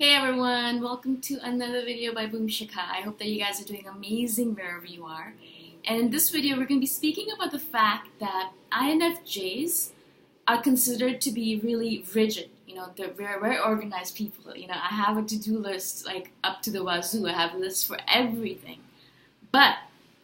Hey everyone, welcome to another video by Boom Shikha. I hope that you guys are doing amazing wherever you are. And in this video, we're going to be speaking about the fact that INFJs are considered to be really rigid. They're very organized people. I have a to-do list like up to the wazoo. I have lists for everything. But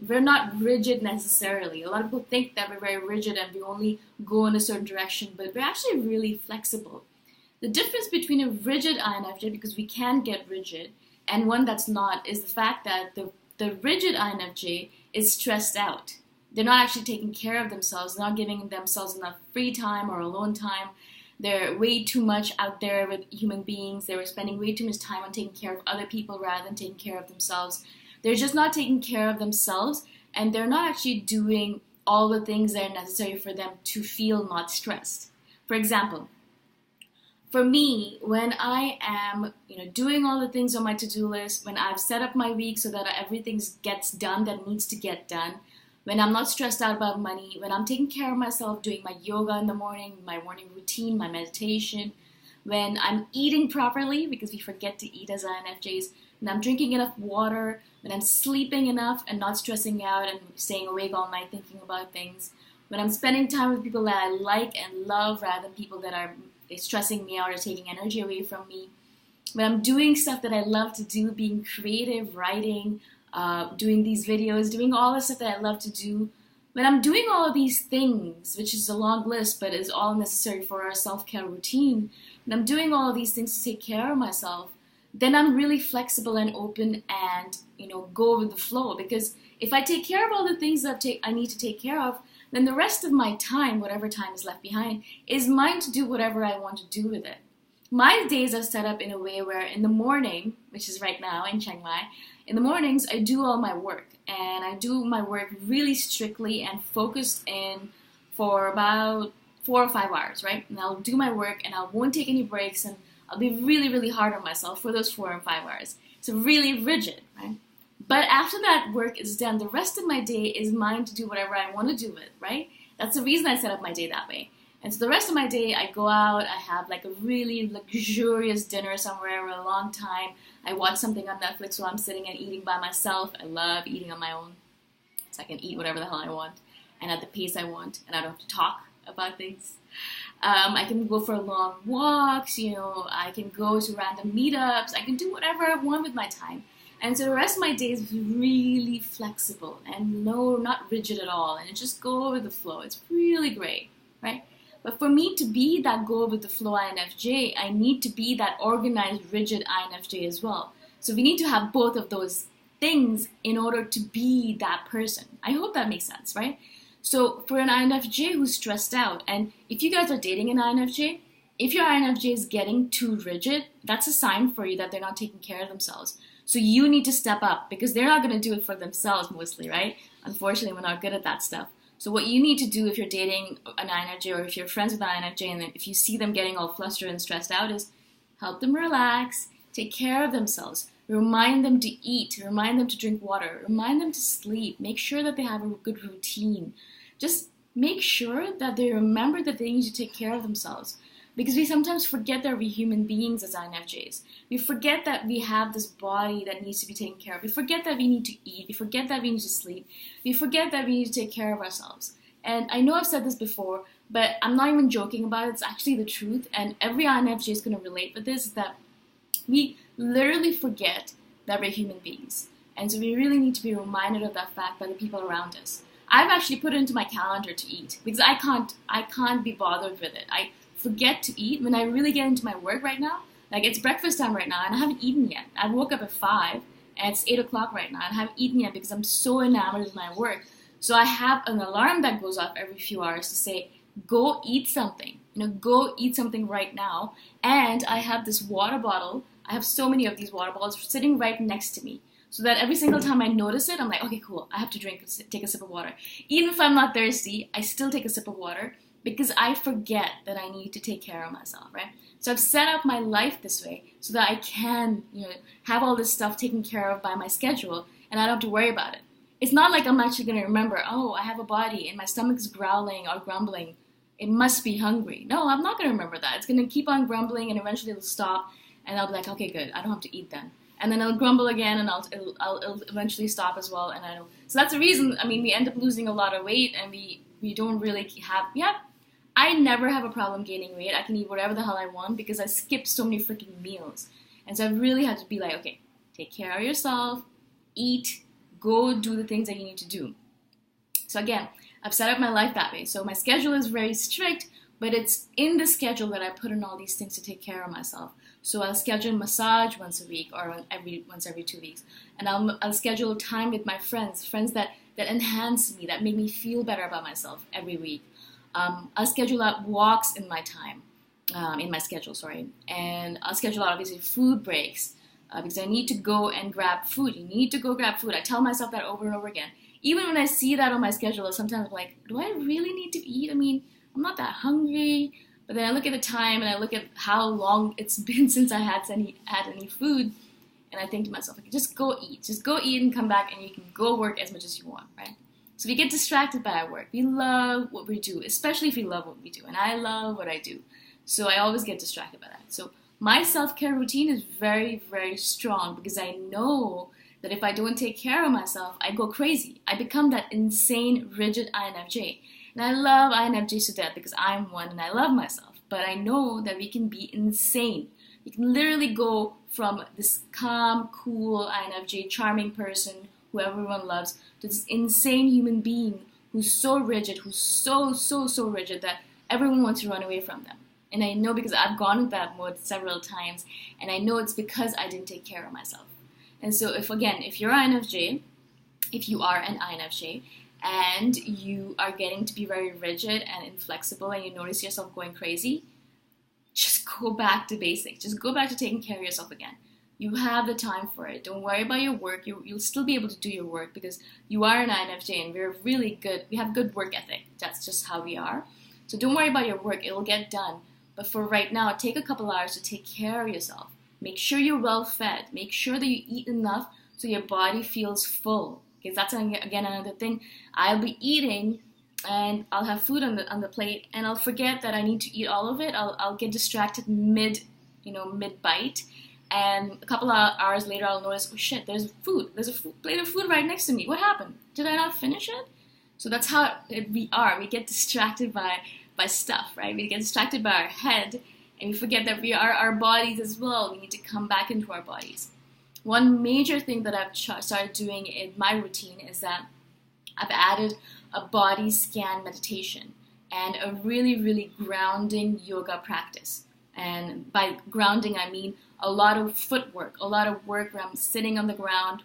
we're not rigid necessarily. A lot of people think that we're very rigid and we only go in a certain direction, but we're actually really flexible. The difference between a rigid INFJ, because we can get rigid, and one that's not, is the fact that the rigid INFJ is stressed out. They're not actually taking care of themselves, they're not giving themselves enough free time or alone time. They're way too much out there with human beings. They're spending way too much time on taking care of other people rather than taking care of themselves. They're just not taking care of themselves, and they're not actually doing all the things that are necessary for them to feel not stressed. For example, for me, when I am, doing all the things on my to-do list, when I've set up my week so that everything gets done that needs to get done, when I'm not stressed out about money, when I'm taking care of myself, doing my yoga in the morning, my morning routine, my meditation, when I'm eating properly, because we forget to eat as INFJs, when I'm drinking enough water, when I'm sleeping enough and not stressing out and staying awake all night thinking about things, when I'm spending time with people that I like and love rather than people that are stressing me out or taking energy away from me, when I'm doing stuff that I love to do, being creative, writing, doing these videos, doing all the stuff that I love to do, when I'm doing all of these things, which is a long list but is all necessary for our self-care routine, when I'm doing all of these things to take care of myself, then I'm really flexible and open and, go with the flow. Because if I take care of all the things that I need to take care of, then the rest of my time, whatever time is left behind, is mine to do whatever I want to do with it. My days are set up in a way where in the morning, which is right now in Chiang Mai, in the mornings I do all my work. And I do my work really strictly and focused in for about 4 or 5 hours, right? And I'll do my work and I won't take any breaks and I'll be really, really hard on myself for those 4 or 5 hours. So really rigid, right? But after that work is done, the rest of my day is mine to do whatever I want to do with, right? That's the reason I set up my day that way. And so the rest of my day, I go out, I have like a really luxurious dinner somewhere for a long time. I watch something on Netflix while I'm sitting and eating by myself. I love eating on my own. So I can eat whatever the hell I want and at the pace I want, and I don't have to talk about things. I can go for long walks, I can go to random meetups. I can do whatever I want with my time. And so the rest of my day is really flexible and not rigid at all. And it just go with the flow. It's really great, right? But for me to be that go with the flow INFJ, I need to be that organized, rigid INFJ as well. So we need to have both of those things in order to be that person. I hope that makes sense, right? So for an INFJ who's stressed out, and if you guys are dating an INFJ, if your INFJ is getting too rigid, that's a sign for you that they're not taking care of themselves. So you need to step up because they're not going to do it for themselves mostly, right? Unfortunately, we're not good at that stuff. So what you need to do if you're dating an INFJ or if you're friends with an INFJ and if you see them getting all flustered and stressed out is help them relax, take care of themselves, remind them to eat, remind them to drink water, remind them to sleep, make sure that they have a good routine. Just make sure that they remember that they need to take care of themselves. Because we sometimes forget that we're human beings as INFJs. We forget that we have this body that needs to be taken care of. We forget that we need to eat. We forget that we need to sleep. We forget that we need to take care of ourselves. And I know I've said this before, but I'm not even joking about it. It's actually the truth. And every INFJ is going to relate with this, that we literally forget that we're human beings. And so we really need to be reminded of that fact by the people around us. I've actually put it into my calendar to eat because I can't be bothered with it. I forget to eat when I really get into my work right now. Like it's breakfast time right now and I haven't eaten yet. I woke up at 5 and it's 8 o'clock right now and I haven't eaten yet because I'm so enamored with my work. So I have an alarm that goes off every few hours to say, go eat something. Go eat something right now. And I have this water bottle. I have so many of these water bottles sitting right next to me. So that every single time I notice it, I'm like, okay, cool. I have to take a sip of water. Even if I'm not thirsty, I still take a sip of water. Because I forget that I need to take care of myself, right? So I've set up my life this way so that I can, have all this stuff taken care of by my schedule and I don't have to worry about it. It's not like I'm actually going to remember, oh, I have a body and my stomach's growling or grumbling. It must be hungry. No, I'm not going to remember that. It's going to keep on grumbling and eventually it'll stop and I'll be like, okay, good, I don't have to eat then. And then I'll grumble again, and it'll eventually stop as well. And I know, so that's the reason. I mean, we end up losing a lot of weight, and we don't really have. Yeah, I never have a problem gaining weight. I can eat whatever the hell I want because I skip so many freaking meals, and so I really had to be like, okay, take care of yourself, eat, go do the things that you need to do. So again, I've set up my life that way. So my schedule is very strict, but it's in the schedule that I put in all these things to take care of myself. So I'll schedule massage once a week or once every 2 weeks. And I'll schedule time with my friends that enhance me, that make me feel better about myself every week. I'll schedule out walks in my time, in my schedule, sorry. And I'll schedule out, obviously, food breaks because I need to go and grab food. You need to go grab food. I tell myself that over and over again. Even when I see that on my schedule, sometimes I'm like, do I really need to eat? I mean, I'm not that hungry. But then I look at the time and I look at how long it's been since I had any food, and I think to myself, okay, just go eat and come back, and you can go work as much as you want, right? So we get distracted by our work. We love what we do, especially if we love what we do, and I love what I do. So I always get distracted by that. So my self-care routine is very, very strong because I know that if I don't take care of myself, I go crazy. I become that insane, rigid INFJ. And I love INFJs to death because I'm one and I love myself. But I know that we can be insane. You can literally go from this calm, cool INFJ, charming person who everyone loves, to this insane human being who's so rigid, who's so rigid that everyone wants to run away from them. And I know because I've gone in that mode several times, and I know it's because I didn't take care of myself. And so if you are an INFJ, and you are getting to be very rigid and inflexible and you notice yourself going crazy, just go back to basics. Just go back to taking care of yourself again. You have the time for it. Don't worry about your work. You'll still be able to do your work because you are an INFJ and we're really good. We have good work ethic. That's just how we are. So don't worry about your work. It'll get done. But for right now, take a couple hours to take care of yourself. Make sure you're well fed. Make sure that you eat enough so your body feels full. Because that's, again, another thing. I'll be eating and I'll have food on the plate and I'll forget that I need to eat all of it. I'll get distracted mid bite, and a couple of hours later I'll notice, oh shit, there's food. There's a plate of food right next to me. What happened? Did I not finish it? So that's how we are. We get distracted by stuff, right? We get distracted by our head and we forget that we are our bodies as well. We need to come back into our bodies. One major thing that I've started doing in my routine is that I've added a body scan meditation and a really, really grounding yoga practice. And by grounding, I mean a lot of footwork, a lot of work where I'm sitting on the ground,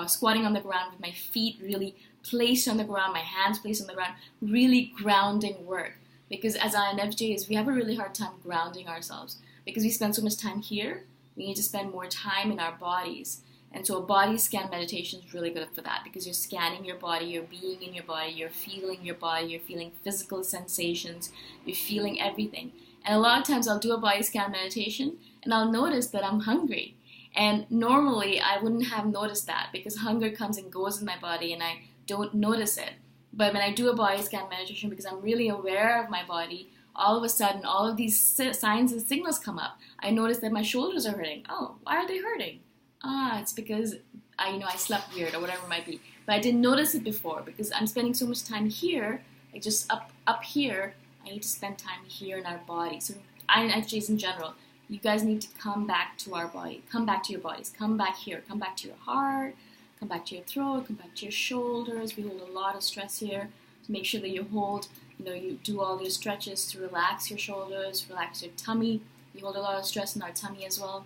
squatting on the ground with my feet really placed on the ground, my hands placed on the ground, really grounding work. Because as INFJs, we have a really hard time grounding ourselves because we spend so much time here. We need to spend more time in our bodies. And so a body scan meditation is really good for that because you're scanning your body, you're being in your body, you're feeling your body, you're feeling physical sensations, you're feeling everything. And a lot of times I'll do a body scan meditation and I'll notice that I'm hungry. And normally I wouldn't have noticed that because hunger comes and goes in my body and I don't notice it. But when I do a body scan meditation, because I'm really aware of my body, all of a sudden, all of these signs and signals come up. I notice that my shoulders are hurting. Oh, why are they hurting? It's because I slept weird or whatever it might be. But I didn't notice it before because I'm spending so much time here, like just up here. I need to spend time here in our body. So INFJs in general, you guys need to come back to our body. Come back to your bodies. Come back here. Come back to your heart. Come back to your throat. Come back to your shoulders. We hold a lot of stress here. So make sure that you hold, you do all your stretches to relax your shoulders, relax your tummy. We hold a lot of stress in our tummy as well.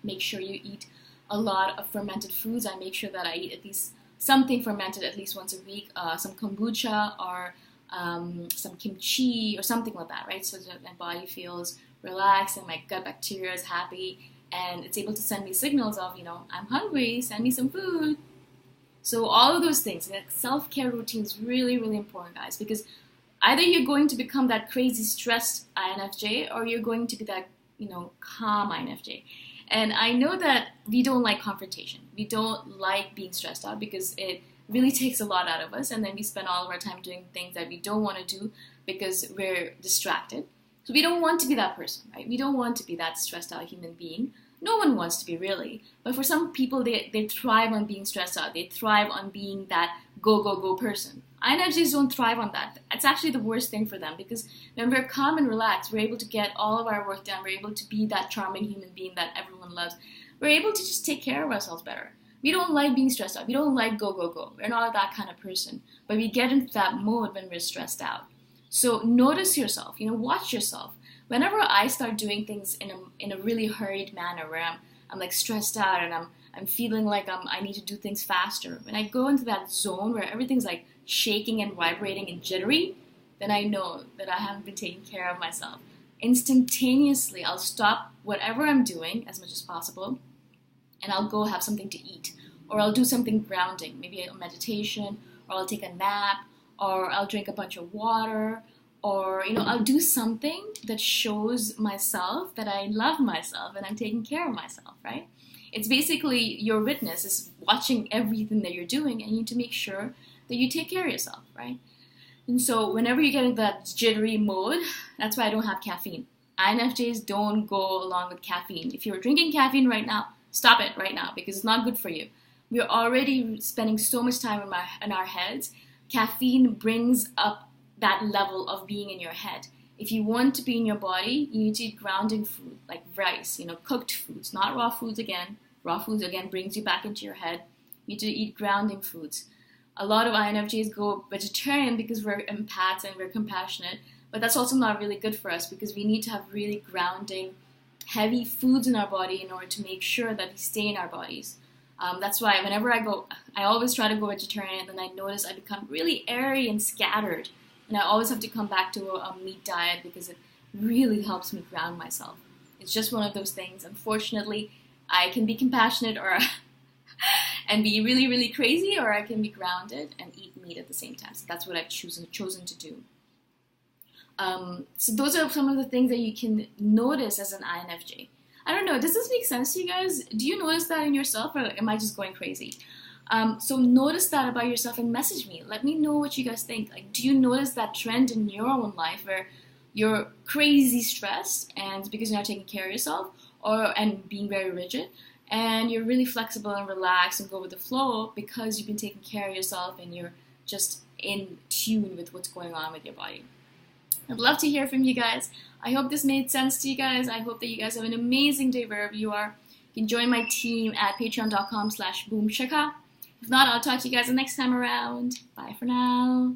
Make sure you eat a lot of fermented foods. I make sure that I eat at least something fermented at least once a week, some kombucha or some kimchi or something like that, right? So that my body feels relaxed and my gut bacteria is happy and it's able to send me signals of, I'm hungry, send me some food. So all of those things, like self-care routine is really, really important, guys, because either you're going to become that crazy stressed INFJ or you're going to be that, calm INFJ. And I know that we don't like confrontation. We don't like being stressed out because it really takes a lot out of us. And then we spend all of our time doing things that we don't want to do because we're distracted. So we don't want to be that person, right? We don't want to be that stressed out human being. No one wants to be, really. But for some people, they thrive on being stressed out. They thrive on being that go, go, go person. INFJs don't thrive on that. It's actually the worst thing for them, because when we're calm and relaxed, we're able to get all of our work done. We're able to be that charming human being that everyone loves. We're able to just take care of ourselves better. We don't like being stressed out. We don't like go, go, go. We're not that kind of person. But we get into that mode when we're stressed out. So notice yourself, watch yourself. Whenever I start doing things in a really hurried manner, where I'm like stressed out and I'm feeling like I need to do things faster, when I go into that zone where everything's like shaking and vibrating and jittery, then I know that I haven't been taking care of myself. Instantaneously, I'll stop whatever I'm doing as much as possible, and I'll go have something to eat, or I'll do something grounding, maybe a meditation, or I'll take a nap, or I'll drink a bunch of water, or I'll do something that shows myself that I love myself and I'm taking care of myself, right? It's basically your witness is watching everything that you're doing, and you need to make sure that you take care of yourself, right? And so whenever you get into that jittery mode, that's why I don't have caffeine. INFJs don't go along with caffeine. If you're drinking caffeine right now, stop it right now, because it's not good for you. We're already spending so much time in our heads. Caffeine brings up that level of being in your head. If you want to be in your body, you need to eat grounding food, like rice, cooked foods, not raw foods again. Raw foods, again, brings you back into your head. You need to eat grounding foods. A lot of INFJs go vegetarian because we're empaths and we're compassionate, but that's also not really good for us, because we need to have really grounding, heavy foods in our body in order to make sure that we stay in our bodies. That's why whenever I always try to go vegetarian, and then I notice I become really airy and scattered. And I always have to come back to a meat diet, because it really helps me ground myself. It's just one of those things. Unfortunately, I can be compassionate and be really, really crazy, or I can be grounded and eat meat at the same time. So that's what I've chosen to do. So those are some of the things that you can notice as an INFJ. I don't know, does this make sense to you guys? Do you notice that in yourself, or am I just going crazy? So notice that about yourself and message me. Let me know what you guys think. Like, do you notice that trend in your own life where you're crazy stressed and because you're not taking care of yourself, and being very rigid, and you're really flexible and relaxed and go with the flow because you've been taking care of yourself and you're just in tune with what's going on with your body? I'd love to hear from you guys. I hope this made sense to you guys. I hope that you guys have an amazing day wherever you are. You can join my team at patreon.com/boomshika. If not, I'll talk to you guys the next time around. Bye for now.